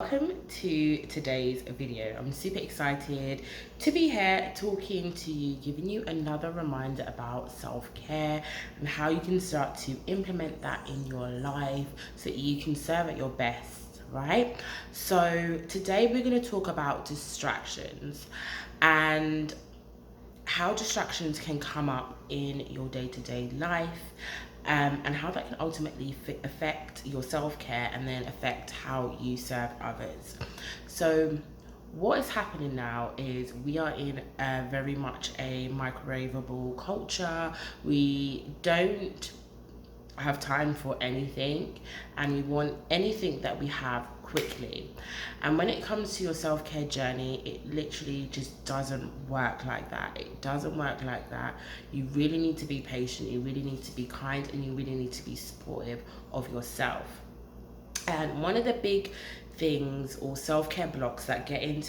Welcome to today's video. I'm super excited to be here talking to you, giving you another reminder about self-care and how you can start to implement that in your life so that you can serve at your best, right? So today we're going to talk about distractions and how distractions can come up in your day-to-day life, and how that can ultimately affect your self-care and then affect how you serve others. So what is happening now is we are in very much a microwavable culture. We don't have time for anything, and we want anything that we have quickly. And when it comes to your self-care journey, it literally just doesn't work like that. It doesn't work like that. You really need to be patient, you really need to be kind, and you really need to be supportive of yourself. And one of the big things or self-care blocks that get in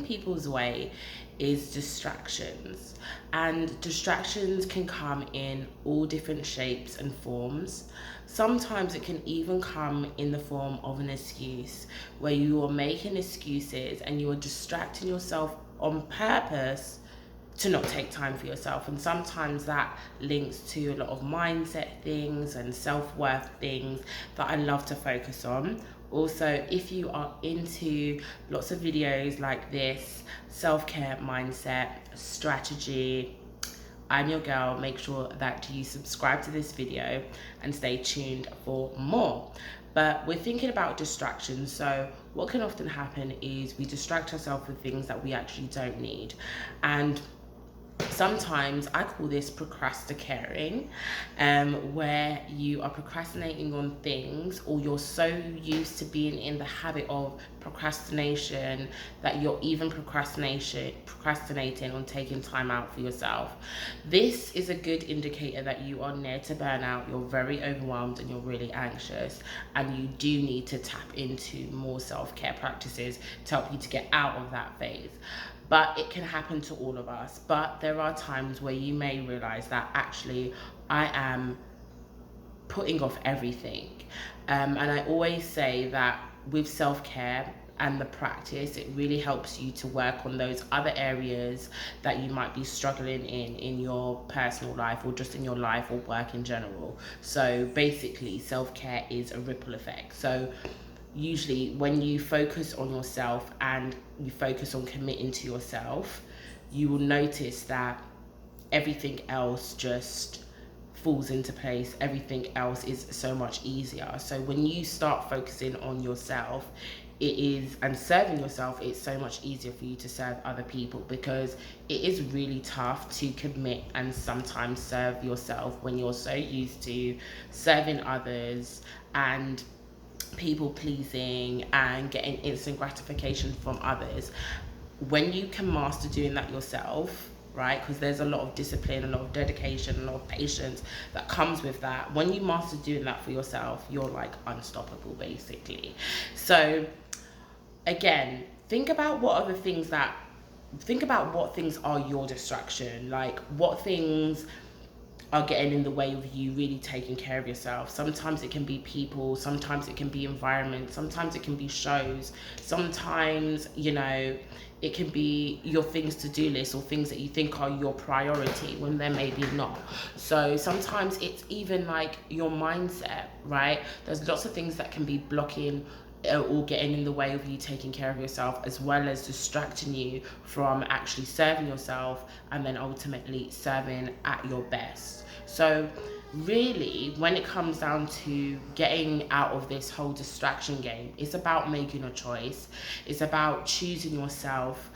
people's way is distractions. And distractions can come in all different shapes and forms. Sometimes it can even come in the form of an excuse, where you are making excuses and you are distracting yourself on purpose to not take time for yourself. And sometimes that links to a lot of mindset things and self-worth things that I love to focus on. Also, if you are into lots of videos like this, self-care, mindset, strategy, I'm your girl. Make sure that you subscribe to this video and stay tuned for more. But we're thinking about distractions. So what can often happen is we distract ourselves with things that we actually don't need. And sometimes I call this procrastinating, where you are procrastinating on things, or you're so used to being in the habit of procrastination that you're even procrastinating on taking time out for yourself. This is a good indicator that you are near to burnout, you're very overwhelmed, and you're really anxious, and you do need to tap into more self-care practices to help you to get out of that phase. But it can happen to all of us. But there are times where you may realize that actually I am putting off everything. And I always say that with self-care and the practice, it really helps you to work on those other areas that you might be struggling in your personal life, or just in your life or work in general. So basically, self-care is a ripple effect. So usually when you focus on yourself and you focus on committing to yourself, you will notice that everything else just falls into place. Everything else is so much easier. So when you start focusing on yourself, and serving yourself, it's so much easier for you to serve other people, because it is really tough to commit and sometimes serve yourself when you're so used to serving others and people pleasing and getting instant gratification from others. When you can master doing that yourself, right, because there's a lot of discipline, a lot of dedication, a lot of patience that comes with that. When you master doing that for yourself, you're like unstoppable, basically. So again, think about what things are your distraction. Like, what things are getting in the way of you really taking care of yourself. Sometimes it can be people, sometimes it can be environment, sometimes it can be shows, sometimes, it can be your things to do list, or things that you think are your priority when they're maybe not. So sometimes it's even like your mindset, right? There's lots of things that can be blocking or getting in the way of you taking care of yourself, as well as distracting you from actually serving yourself and then ultimately serving at your best. So really, when it comes down to getting out of this whole distraction game, it's about making a choice. It's about choosing yourself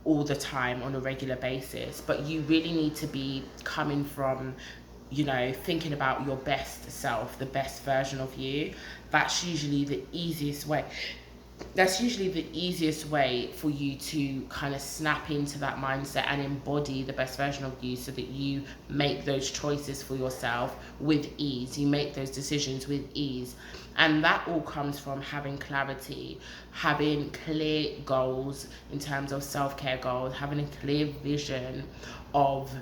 all the time on a regular basis. But you really need to be coming from, thinking about your best self, the best version of you. That's usually the easiest way. That's usually the easiest way for you to kind of snap into that mindset and embody the best version of you, so that you make those choices for yourself with ease. You make those decisions with ease. And that all comes from having clarity, having clear goals in terms of self-care goals, having a clear vision of,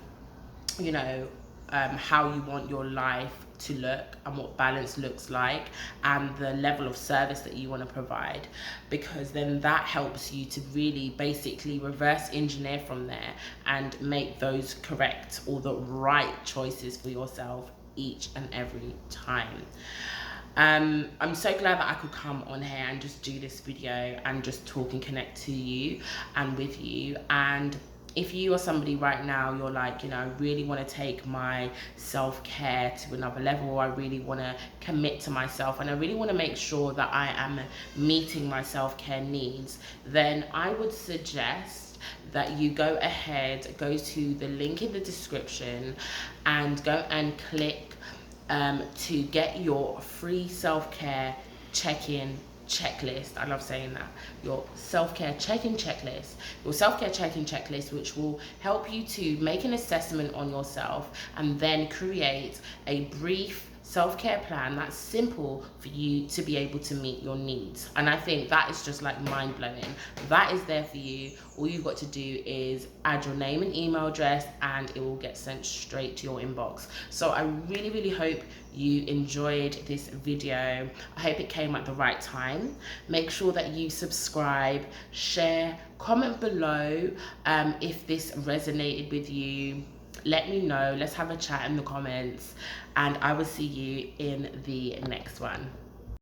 how you want your life to look and what balance looks like and the level of service that you want to provide, because then that helps you to really basically reverse engineer from there and make those correct or the right choices for yourself each and every time. I'm so glad that I could come on here and just do this video and just talk and connect to you and with you. And if you are somebody right now, you're like, you know, I really want to take my self-care to another level, I really want to commit to myself, and I really want to make sure that I am meeting my self-care needs, then I would suggest that you go ahead, go to the link in the description and go and click to get your free self-care check-in checklist. I love saying that. Your self-care check-in checklist. Your self-care check-in checklist, which will help you to make an assessment on yourself and then create a brief self-care plan that's simple for you to be able to meet your needs. And I think that is just like mind-blowing. That is there for you. All you've got to do is add your name and email address and it will get sent straight to your inbox. So I really, really hope you enjoyed this video. I hope it came at the right time. Make sure that you subscribe, share, comment below if this resonated with you. Let me know. Let's have a chat in the comments, and I will see you in the next one.